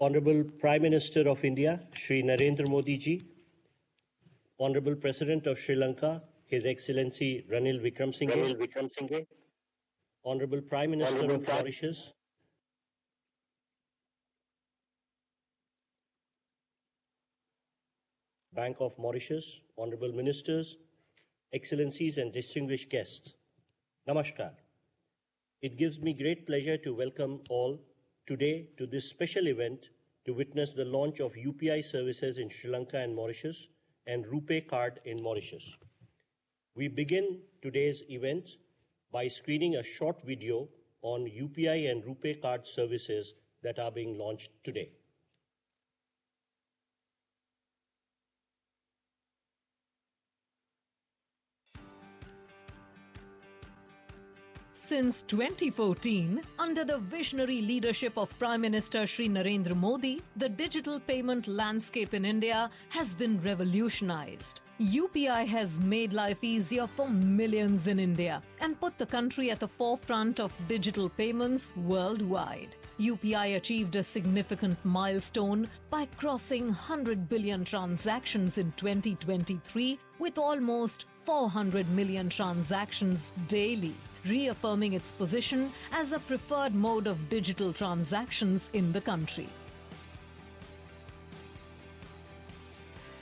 Honorable Prime Minister of India, Shri Narendra Modi ji, Honorable President of Sri Lanka, His Excellency Ranil Wickremesinghe, Honorable Prime Minister of Mauritius, Bank of Mauritius, Honorable Ministers, Excellencies and distinguished guests, Namaskar. It gives me great pleasure to welcome all today to this special event to witness the launch of UPI services in Sri Lanka and Mauritius and RuPay card in Mauritius. We begin today's event by screening a short video on UPI and RuPay card services that are being launched today. Since 2014, under the visionary leadership of Prime Minister Shri Narendra Modi, the digital payment landscape in India has been revolutionized. UPI has made life easier for millions in India and put the country at the forefront of digital payments worldwide. UPI achieved a significant milestone by crossing 100 billion transactions in 2023 with almost 400 million transactions daily, reaffirming its position as a preferred mode of digital transactions in the country.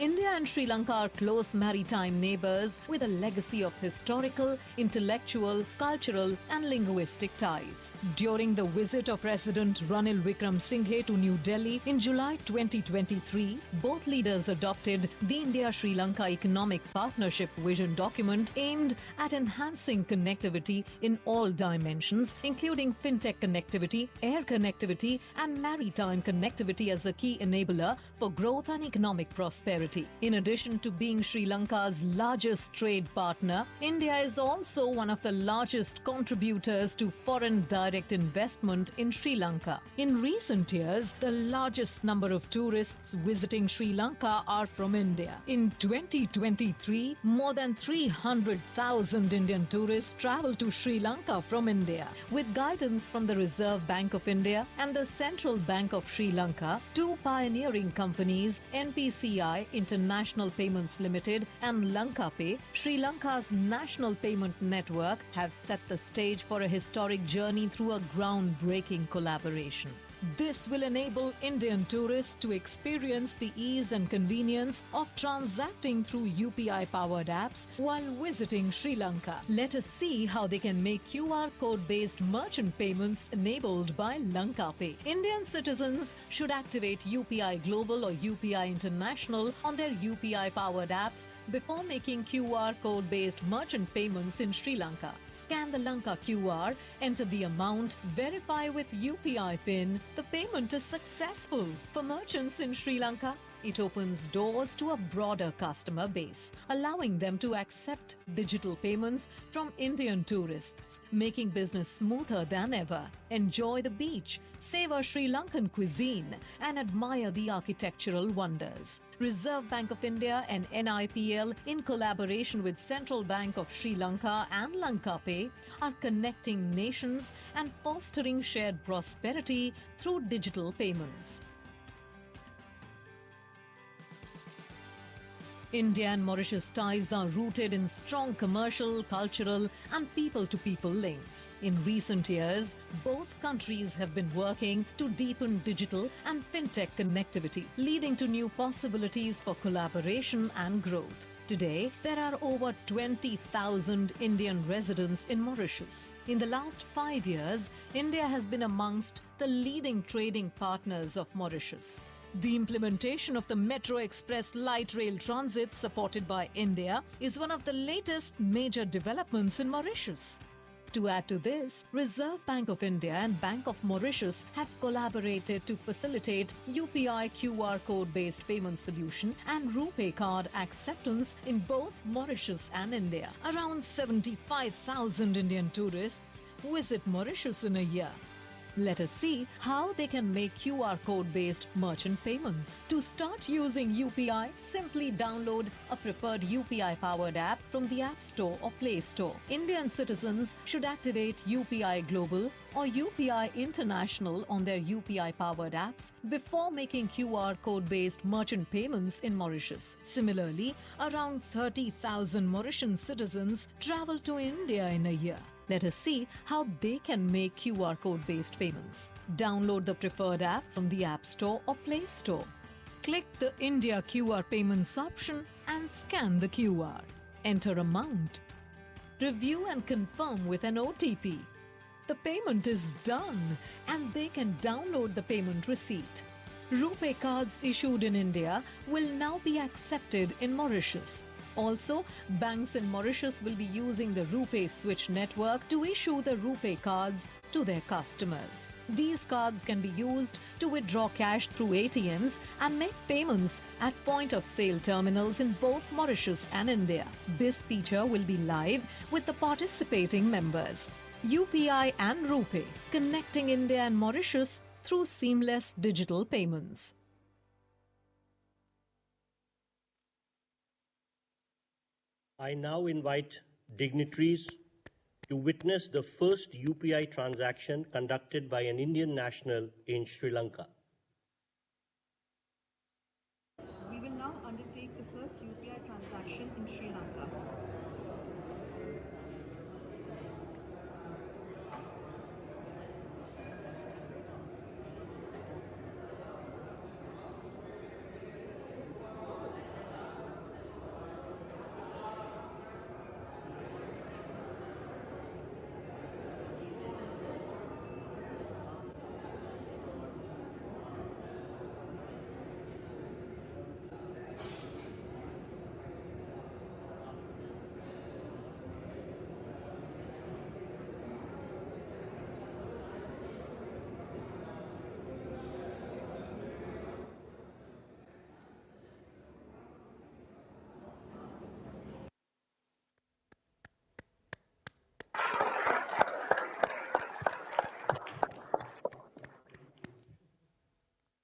India and Sri Lanka are close maritime neighbours with a legacy of historical, intellectual, cultural and linguistic ties. During the visit of President Ranil Wickremesinghe to New Delhi in July 2023, both leaders adopted the India-Sri Lanka Economic Partnership Vision document aimed at enhancing connectivity in all dimensions, including fintech connectivity, air connectivity and maritime connectivity as a key enabler for growth and economic prosperity. In addition to being Sri Lanka's largest trade partner, India is also one of the largest contributors to foreign direct investment in Sri Lanka. In recent years, the largest number of tourists visiting Sri Lanka are from India. In 2023, more than 300,000 Indian tourists travelled to Sri Lanka from India. With guidance from the Reserve Bank of India and the Central Bank of Sri Lanka, two pioneering companies, NPCI International Payments Limited and LankaPay, Sri Lanka's national payment network, have set the stage for a historic journey through a groundbreaking collaboration. This will enable Indian tourists to experience the ease and convenience of transacting through UPI-powered apps while visiting Sri Lanka. Let us see how they can make QR code-based merchant payments enabled by LankaPay. Indian citizens should activate UPI Global or UPI International on their UPI-powered apps before making QR code-based merchant payments in Sri Lanka. Scan the Lanka QR, enter the amount, verify with UPI PIN. The payment is successful. For merchants in Sri Lanka, it opens doors to a broader customer base, allowing them to accept digital payments from Indian tourists, making business smoother than ever. Enjoy the beach, savor Sri Lankan cuisine, and admire the architectural wonders. Reserve Bank of India and NIPL, in collaboration with Central Bank of Sri Lanka and LankaPay, are connecting nations and fostering shared prosperity through digital payments. India and Mauritius ties are rooted in strong commercial, cultural and people-to-people links. In recent years, both countries have been working to deepen digital and fintech connectivity, leading to new possibilities for collaboration and growth. Today, there are over 20,000 Indian residents in Mauritius. In the last 5 years, India has been amongst the leading trading partners of Mauritius. The implementation of the Metro Express light rail transit supported by India is one of the latest major developments in Mauritius. To add to this, Reserve Bank of India and Bank of Mauritius have collaborated to facilitate UPI QR code-based payment solution and RuPay card acceptance in both Mauritius and India. Around 75,000 Indian tourists visit Mauritius in a year. Let us see how they can make QR code-based merchant payments. To start using UPI, simply download a preferred UPI-powered app from the App Store or Play Store. Indian citizens should activate UPI Global or UPI International on their UPI-powered apps before making QR code-based merchant payments in Mauritius. Similarly, around 30,000 Mauritian citizens travel to India in a year. Let us see how they can make QR code-based payments. Download the preferred app from the App Store or Play Store. Click the India QR Payments option and scan the QR. Enter amount. Review and confirm with an OTP. The payment is done and they can download the payment receipt. RuPay cards issued in India will now be accepted in Mauritius. Also, banks in Mauritius will be using the RuPay Switch network to issue the RuPay cards to their customers. These cards can be used to withdraw cash through ATMs and make payments at point-of-sale terminals in both Mauritius and India. This feature will be live with the participating members. UPI and RuPay, connecting India and Mauritius through seamless digital payments. I now invite dignitaries to witness the first UPI transaction conducted by an Indian national in Sri Lanka. We will now undertake the first UPI transaction in Sri Lanka.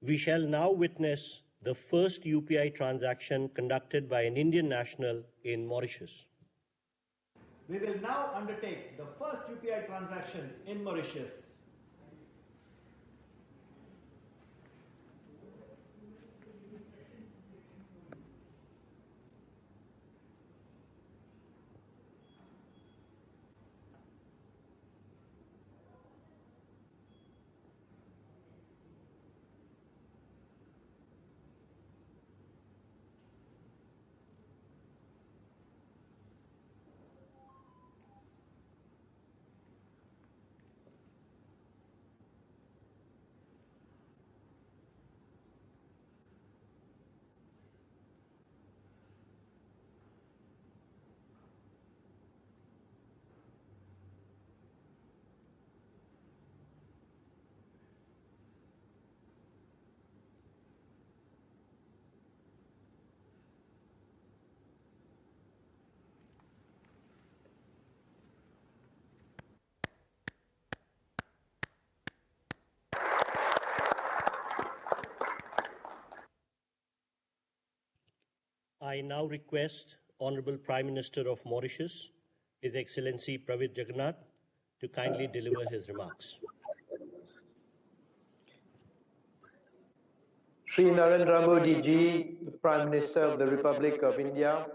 We shall now witness the first UPI transaction conducted by an Indian national in Mauritius. We will now undertake the first UPI transaction in Mauritius. I now request Honorable Prime Minister of Mauritius, His Excellency Pravind Jagannath, to kindly deliver his remarks. Shri Narendra Modi Ji, the Prime Minister of the Republic of India,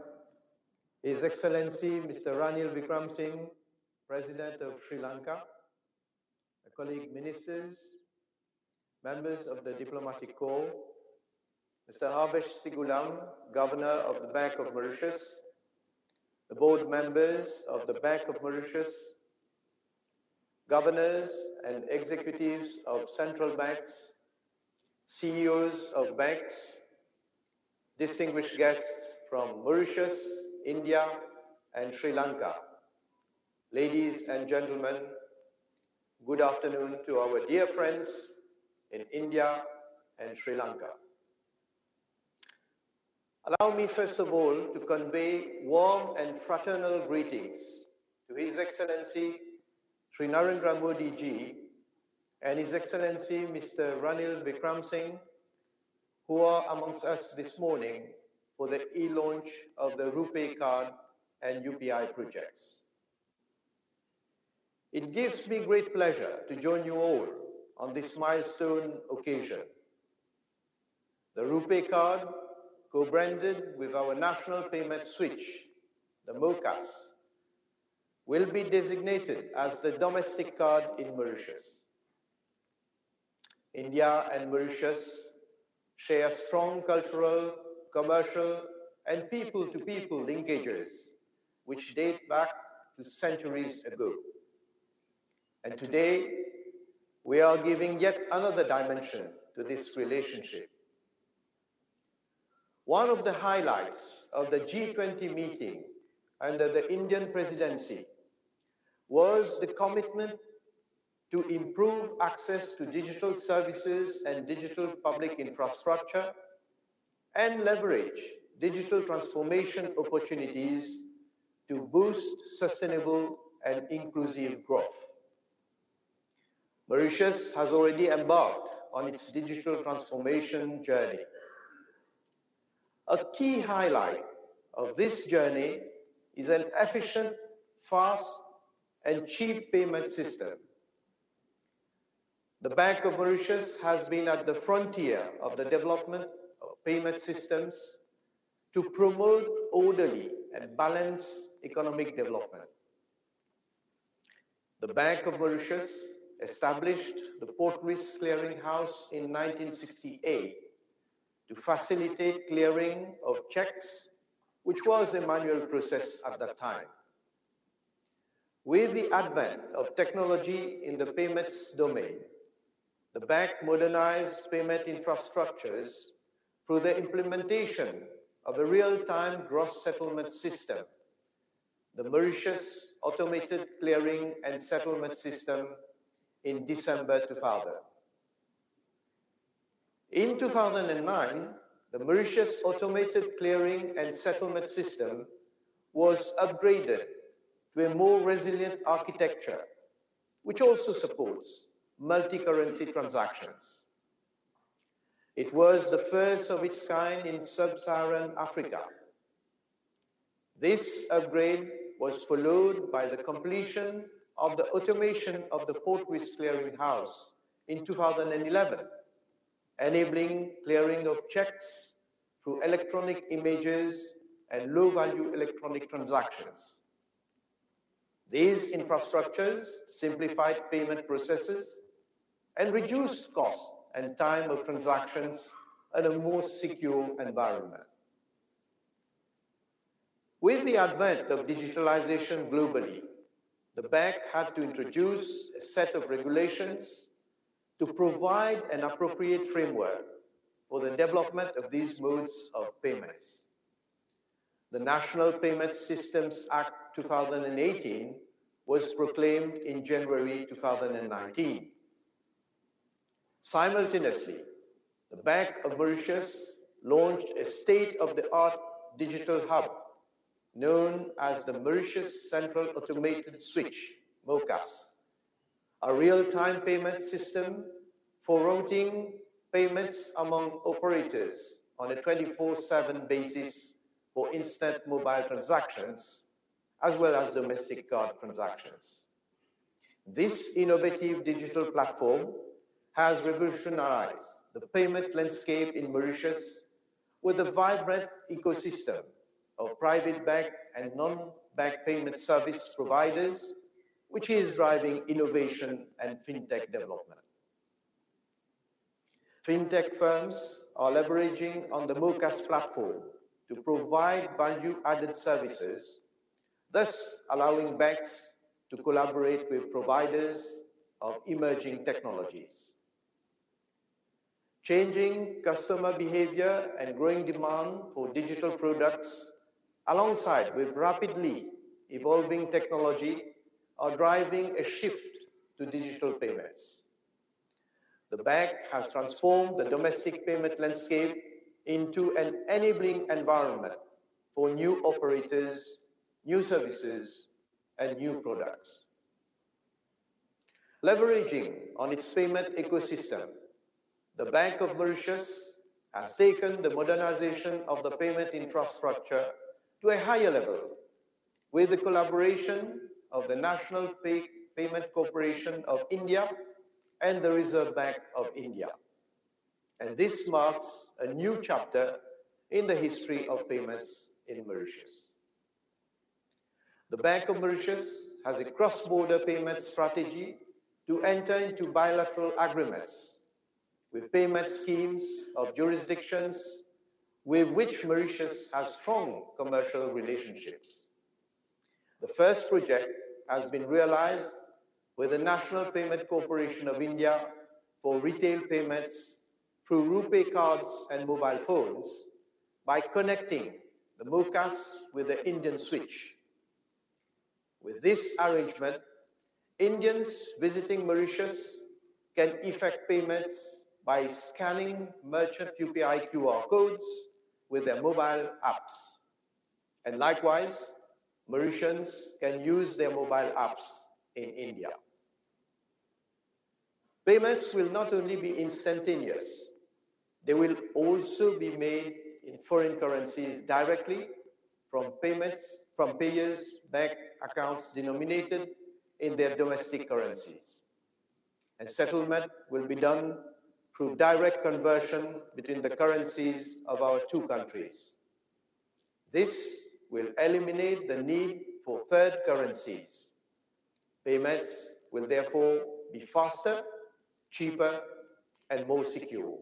His Excellency Mr. Ranil Wickremesinghe, President of Sri Lanka, my colleague ministers, members of the Diplomatic Corps, Mr. Habesh Sigulam, Governor of the Bank of Mauritius, the board members of the Bank of Mauritius, governors and executives of central banks, CEOs of banks, distinguished guests from Mauritius, India, and Sri Lanka. Ladies and gentlemen, good afternoon to our dear friends in India and Sri Lanka. Allow me first of all to convey warm and fraternal greetings to His Excellency Shri Narendra Modi Ji, and His Excellency Mr. Ranil Wickremesinghe, who are amongst us this morning for the e-launch of the RuPay card and UPI projects. It gives me great pleasure to join you all on this milestone occasion. The RuPay card, co-branded with our national payment switch, the MOCAS, will be designated as the domestic card in Mauritius. India and Mauritius share strong cultural, commercial, and people-to-people linkages which date back to centuries ago. And today, we are giving yet another dimension to this relationship. One of the highlights of the G20 meeting under the Indian presidency was the commitment to improve access to digital services and digital public infrastructure and leverage digital transformation opportunities to boost sustainable and inclusive growth. Mauritius has already embarked on its digital transformation journey. A key highlight of this journey is an efficient, fast, and cheap payment system. The Bank of Mauritius has been at the frontier of the development of payment systems to promote orderly and balanced economic development. The Bank of Mauritius established the Port Risk Clearing House in 1968 to facilitate clearing of checks, which was a manual process at that time. With the advent of technology in the payments domain, the bank modernized payment infrastructures through the implementation of a real-time gross settlement system, the Mauritius Automated Clearing and Settlement System, in December 2000. In 2009, the Mauritius Automated Clearing and Settlement System was upgraded to a more resilient architecture, which also supports multi-currency transactions. It was the first of its kind in sub-Saharan Africa. This upgrade was followed by the completion of the automation of the Port Risk Clearing House in 2011, enabling clearing of checks through electronic images and low-value electronic transactions. These infrastructures simplified payment processes and reduced cost and time of transactions in a more secure environment. With the advent of digitalization globally, the bank had to introduce a set of regulations to provide an appropriate framework for the development of these modes of payments. The National Payment Systems Act 2018 was proclaimed in January 2019. Simultaneously, the Bank of Mauritius launched a state-of-the-art digital hub known as the Mauritius Central Automated Switch, MOCAS, a real-time payment system for routing payments among operators on a 24/7 basis for instant mobile transactions, as well as domestic card transactions. This innovative digital platform has revolutionized the payment landscape in Mauritius with a vibrant ecosystem of private bank and non-bank payment service providers, which is driving innovation and fintech development. Fintech firms are leveraging on the MOCAS platform to provide value-added services, thus allowing banks to collaborate with providers of emerging technologies. Changing customer behavior and growing demand for digital products, alongside with rapidly evolving technology, are driving a shift to digital payments. The bank has transformed the domestic payment landscape into an enabling environment for new operators, new services, and new products. Leveraging on its payment ecosystem, the Bank of Mauritius has taken the modernization of the payment infrastructure to a higher level with the collaboration of the National Payment Corporation of India and the Reserve Bank of India. And this marks a new chapter in the history of payments in Mauritius. The Bank of Mauritius has a cross-border payment strategy to enter into bilateral agreements with payment schemes of jurisdictions with which Mauritius has strong commercial relationships. The first project has been realized with the National Payment Corporation of India for retail payments through RuPay cards and mobile phones by connecting the MOCAS with the Indian switch. With this arrangement, Indians visiting Mauritius can effect payments by scanning merchant UPI QR codes with their mobile apps. And likewise, Mauritians can use their mobile apps in India. Payments will not only be instantaneous, they will also be made in foreign currencies directly from payers' bank accounts denominated in their domestic currencies. And settlement will be done through direct conversion between the currencies of our two countries. This will eliminate the need for third currencies. Payments will therefore be faster, cheaper, and more secure.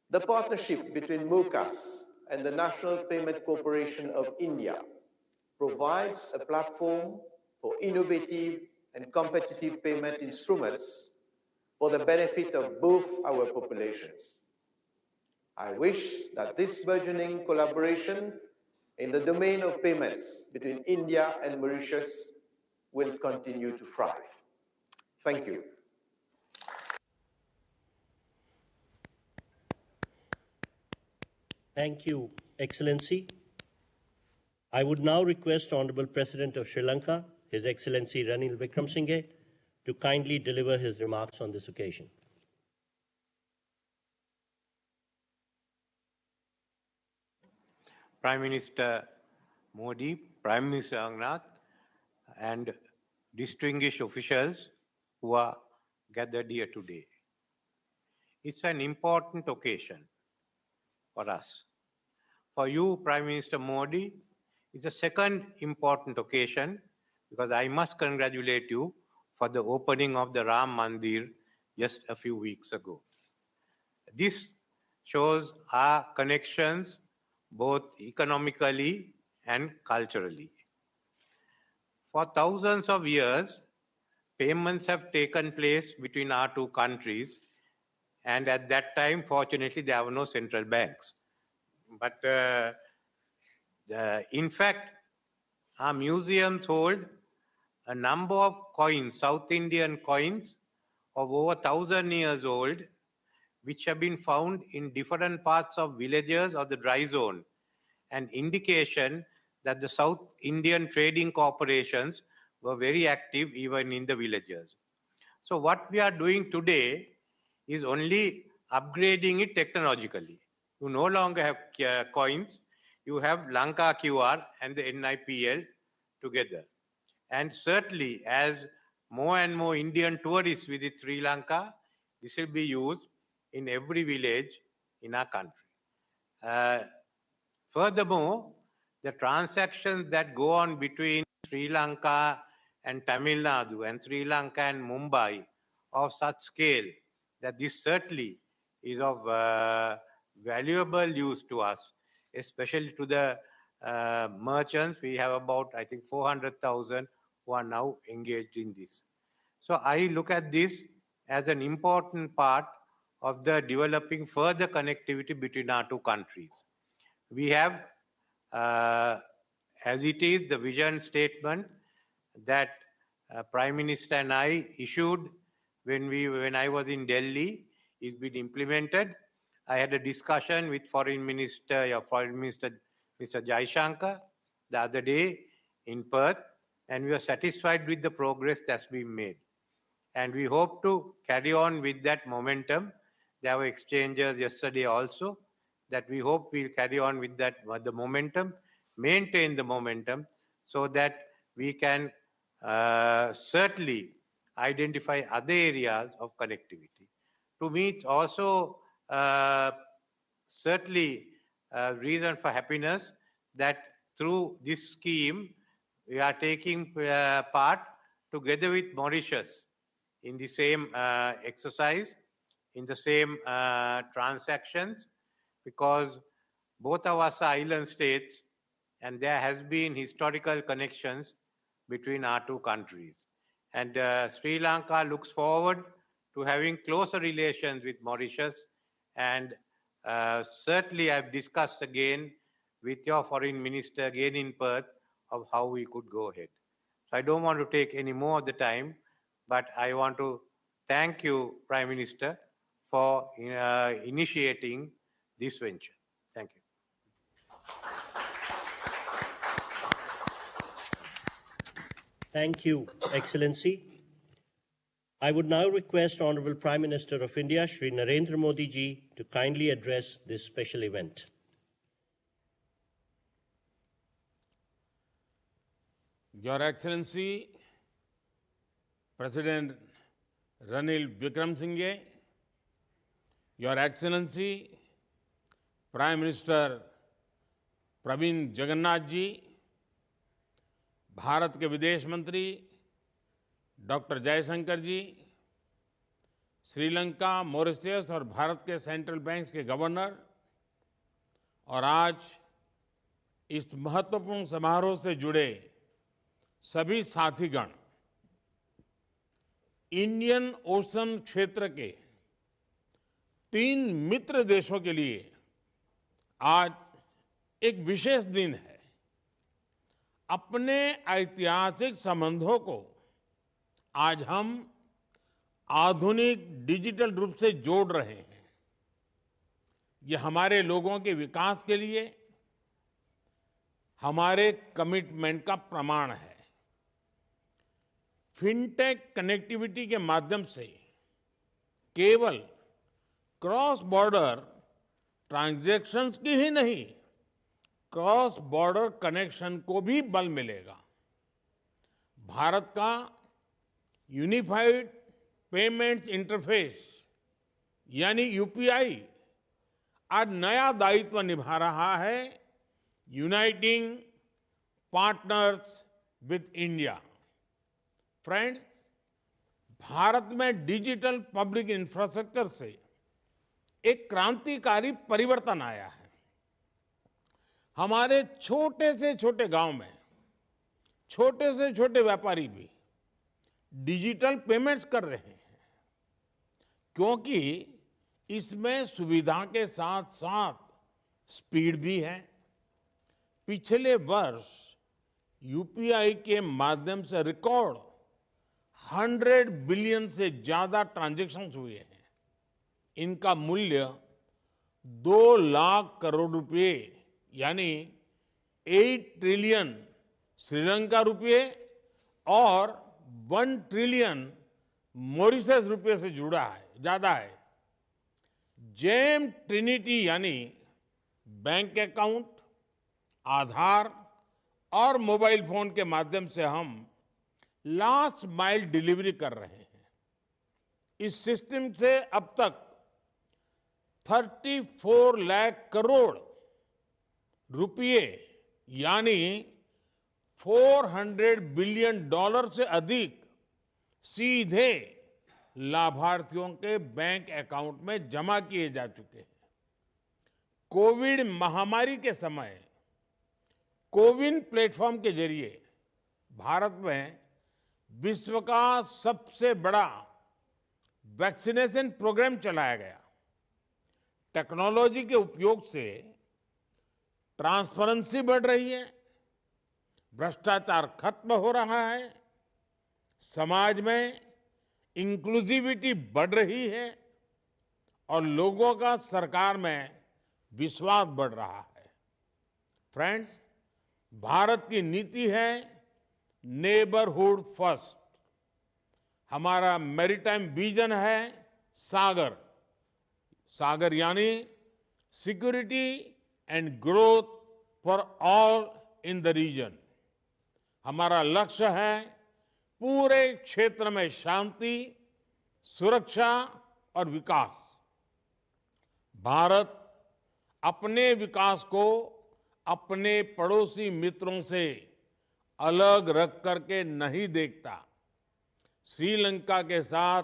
The partnership between MOCAS and the National Payment Corporation of India provides a platform for innovative and competitive payment instruments for the benefit of both our populations. I wish that this burgeoning collaboration in the domain of payments between India and Mauritius will continue to thrive. Thank you. Thank you, Excellency. I would now request Honorable President of Sri Lanka, His Excellency Ranil Wickremesinghe, to kindly deliver his remarks on this occasion. Prime Minister Modi, Prime Minister Angnath, and distinguished officials who are gathered here today. It's an important occasion for us. For you, Prime Minister Modi, it's a second important occasion because I must congratulate you for the opening of the Ram Mandir just a few weeks ago. This shows our connections both economically and culturally. For thousands of years, payments have taken place between our two countries, and at that time, fortunately, there were no central banks. But in fact, our museums hold a number of coins, South Indian coins of over 1,000 years old, which have been found in different parts of villages of the dry zone, an indication that the South Indian trading corporations were very active even in the villages. So what we are doing today is only upgrading it technologically. You no longer have coins, you have Lanka QR and the NIPL together. And certainly as more and more Indian tourists visit Sri Lanka, this will be used in every village in our country. Furthermore, the transactions that go on between Sri Lanka and Tamil Nadu and Sri Lanka and Mumbai of such scale that this certainly is of valuable use to us, especially to the merchants. We have about, I think, 400,000 who are now engaged in this. So I look at this as an important part of the developing further connectivity between our two countries. We have, as it is, the vision statement that Prime Minister and I issued when I was in Delhi is being implemented. I had a discussion with Foreign Minister Mr. Jaishankar the other day in Perth, and we are satisfied with the progress that's been made. And we hope to carry on with that momentum. There were exchanges yesterday also that we hope we'll carry on with that, the momentum, maintain the momentum so that we can certainly identify other areas of connectivity. To me, it's also certainly a reason for happiness that through this scheme, we are taking part together with Mauritius in the same exercise, in the same transactions, because both of us are island states and there has been historical connections between our two countries. And Sri Lanka looks forward to having closer relations with Mauritius, and certainly I've discussed again with your foreign minister again in Perth of how we could go ahead. So I don't want to take any more of the time, but I want to thank you, Prime Minister, for initiating this venture. Thank you. Thank you, Excellency. I would now request Honorable Prime Minister of India, Shri Narendra Modi ji, to kindly address this special event. Your Excellency, President Ranil Wickremesinghe, Your Excellency, Prime Minister Praveen Jagannath ji, Bharat के विदेश मंत्री doctor Jaishankar जी, Sri Lanka, Mauritius और भारत के central bank के governor और आज इस महत्वपूर्ण समारोह से जुड़े सभी साथीगण, इंडियन ओशन क्षेत्र के 3 मित्र देशों के लिए आज एक विशेष दिन है। अपने ऐतिहासिक संबंधों को आज हम आधुनिक डिजिटल रूप से जोड़ रहे हैं। ये हमारे लोगों के विकास के लिए हमारे कमिटमेंट का प्रमाण है। फिनटेक कनेक्टिविटी के माध्यम से केवल क्रॉस बॉर्डर ट्रांजैक्शंस की ही नहीं, क्रॉस बॉर्डर कनेक्शन को भी बल मिलेगा। भारत का यूनिफाइड पेमेंट्स इंटरफेस यानी यूपीआई आज नया दायित्व निभा रहा है, uniting partners with India. Friends, Bharat में डिजिटल पब्लिक इंफ्रास्ट्रक्चर से एक क्रांतिकारी परिवर्तन आया है। हमारे छोटे से छोटे गांव में छोटे से छोटे व्यापारी भी डिजिटल पेमेंट्स कर रहे हैं, क्योंकि इसमें सुविधा के साथ साथ स्पीड भी है। पिछले वर्ष यूपीआई के माध्यम से रिकॉर्ड 100 बिलियन से ज्यादा ट्रांजैक्शंस हुए हैं। इनका मूल्य 2 लाख करोड़ रुपए यानी 8 ट्रिलियन श्रीलंका रुपये और 1 ट्रिलियन मॉरिशस रुपये से जुड़ा है, ज्यादा है। जेम ट्रिनिटी यानी बैंक अकाउंट, आधार और मोबाइल फोन के माध्यम से हम लास्ट माइल डिलीवरी कर रहे हैं। इस सिस्टम से अब तक 34 लाख करोड़ रुपये यानी $400 बिलियन से अधिक सीधे लाभार्थियों के बैंक अकाउंट में जमा किए जा चुके हैं। कोविड महामारी के समय कोविन प्लेटफॉर्म के जरिए भारत में विश्व का सबसे बड़ा वैक्सीनेशन प्रोग्राम चलाया गया। टेक्नोलॉजी के उपयोग से ट्रांसपेरेंसी बढ़ रही है, भ्रष्टाचार खत्म हो रहा है, समाज में इंक्लूसिविटी बढ़ रही है और लोगों का सरकार में विश्वास बढ़ रहा है। फ्रेंड्स, भारत की नीति है नेबरहुड फर्स्ट। हमारा मैरीटाइम विजन है सागर। सागर यानी security and growth for all in the region. हमारा लक्ष्य है पूरे क्षेत्र में शांति, सुरक्षा और विकास। भारत अपने विकास को अपने पड़ोसी मित्रों से अलग रख करके नहीं देखता। श्रीलंका के साथ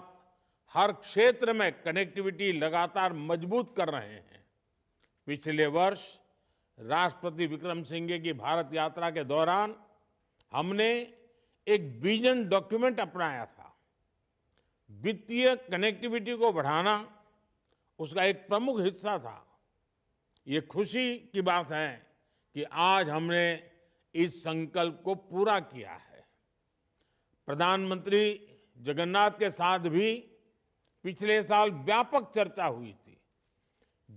हर क्षेत्र में कनेक्टिविटी लगातार मजबूत कर रहे हैं। पिछले वर्ष राष्ट्रपति विक्रम सिंघे की भारत यात्रा के दौरान हमने एक विजन डॉक्यूमेंट अपनाया था। वित्तीय कनेक्टिविटी को बढ़ाना उसका एक प्रमुख हिस्सा था। ये खुशी की बात है कि आज हमने इस संकल्प को पूरा किया है। प्रधानमंत्री जगन्नाथ के साथ भी पिछले साल व्यापक चर्चा हुई थी।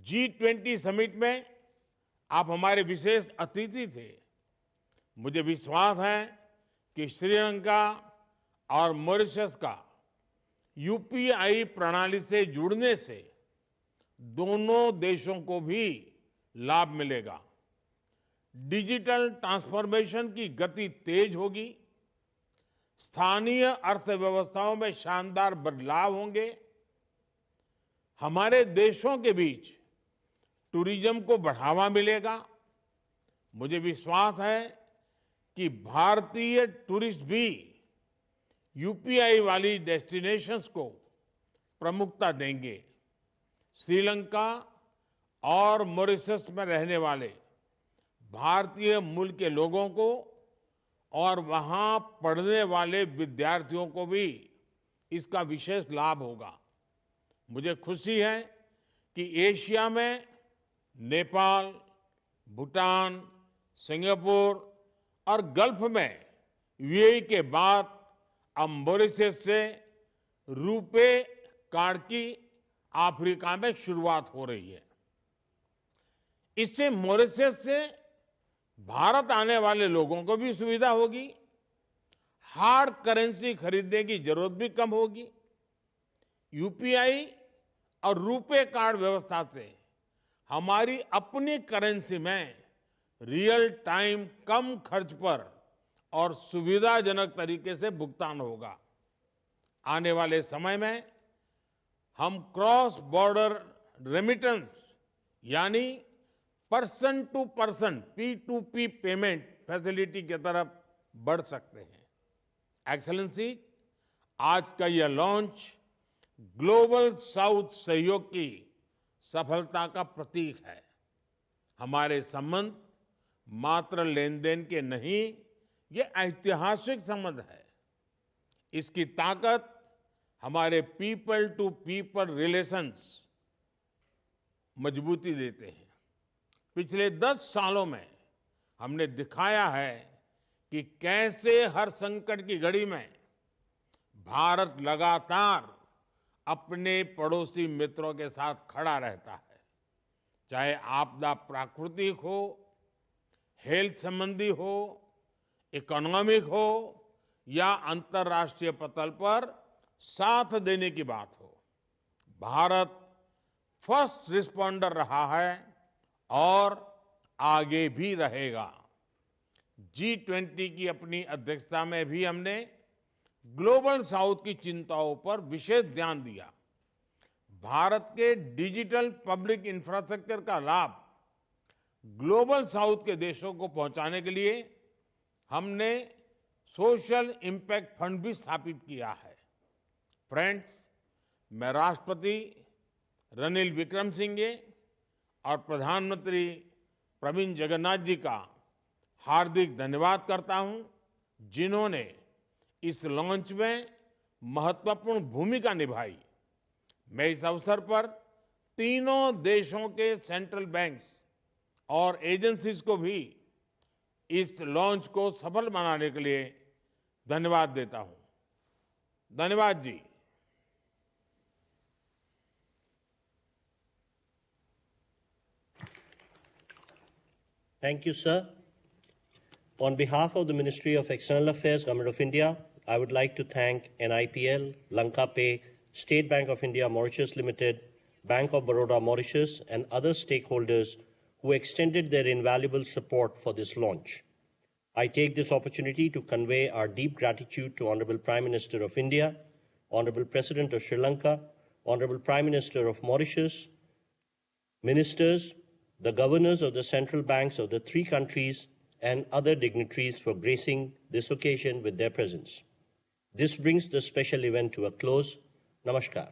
G20 समिट में आप हमारे विशेष अतिथि थे। मुझे विश्वास है कि श्रीलंका और मॉरिशस का यूपीआई प्रणाली से जुड़ने से दोनों देशों को भी लाभ मिलेगा। डिजिटल ट्रांसफॉर्मेशन की गति तेज होगी, स्थानीय अर्थव्यवस्थाओं में शानदार बदलाव होंगे, हमारे देशों के बीच टूरिज्म को बढ़ावा मिलेगा। मुझे विश्वास है कि भारतीय टूरिस्ट भी यूपीआई वाली डेस्टिनेशंस को प्रमुखता देंगे। श्रीलंका और मॉरिशस में रहने वाले भारतीय मूल के लोगों को और वहां पढ़ने वाले विद्यार्थियों को भी इसका विशेष लाभ होगा। मुझे खुशी है कि एशिया में नेपाल, भूटान, सिंगापुर और गल्फ में यूएई के बाद अब मॉरिशस से रुपे कार्ड की अफ्रीका में शुरुआत हो रही है। इससे मॉरिशस से भारत आने वाले लोगों को भी सुविधा होगी, हार्ड करेंसी खरीदने की जरूरत भी कम होगी। यूपीआई और रुपे कार्ड व्यवस्था से हमारी अपनी करेंसी में रियल टाइम कम खर्च पर और सुविधाजनक तरीके से भुगतान होगा। आने वाले समय में हम क्रॉस बॉर्डर रेमिटेंस यानी person to person P2P payment facility की तरफ बढ़ सकते हैं। एक्सेलेंसी, आज का यह लॉन्च ग्लोबल साउथ सहयोग की सफलता का प्रतीक है। हमारे संबंध मात्र लेन देन के नहीं, ये ऐतिहासिक संबंध है। इसकी ताकत हमारे पीपल टू पीपल रिलेशंस मजबूती देते हैं। पिछले 10 सालों में हमने दिखाया है कि कैसे हर संकट की घड़ी में भारत लगातार अपने पड़ोसी मित्रों के साथ खड़ा रहता है। चाहे आपदा प्राकृतिक हो, हेल्थ संबंधी हो, इकोनॉमिक हो या अंतर्राष्ट्रीय पटल पर साथ देने की बात हो, भारत फर्स्ट रिस्पॉन्डर रहा है और आगे भी रहेगा। G20 की अपनी अध्यक्षता में भी हमने ग्लोबल साउथ की चिंताओं पर विशेष ध्यान दिया। भारत के डिजिटल पब्लिक इंफ्रास्ट्रक्चर का लाभ ग्लोबल साउथ के देशों को पहुंचाने के लिए हमने सोशल इम्पैक्ट फंड भी स्थापित किया है। फ्रेंड्स, मैं राष्ट्रपति रनिल विक्रमसिंघे और प्रधानमंत्री प्रविंद जगन्नाथ जी का हार्दिक धन्यवाद करता हूं, जिन्होंने इस लॉन्च में महत्वपूर्ण भूमिका निभाई। मैं इस अवसर पर तीनों देशों के सेंट्रल बैंक्स और एजेंसीज को भी इस लॉन्च को सफल बनाने के लिए धन्यवाद देता हूं। धन्यवाद जी। Thank you, sir. On behalf of the Ministry of External Affairs, Government of India, I would like to thank NIPL, Lanka Pay, State Bank of India Mauritius Limited, Bank of Baroda Mauritius, and other stakeholders who extended their invaluable support for this launch. I take this opportunity to convey our deep gratitude to Honorable Prime Minister of India, Honorable President of Sri Lanka, Honorable Prime Minister of Mauritius, ministers, the governors of the central banks of the three countries, and other dignitaries for gracing this occasion with their presence. This brings the special event to a close. Namaskar.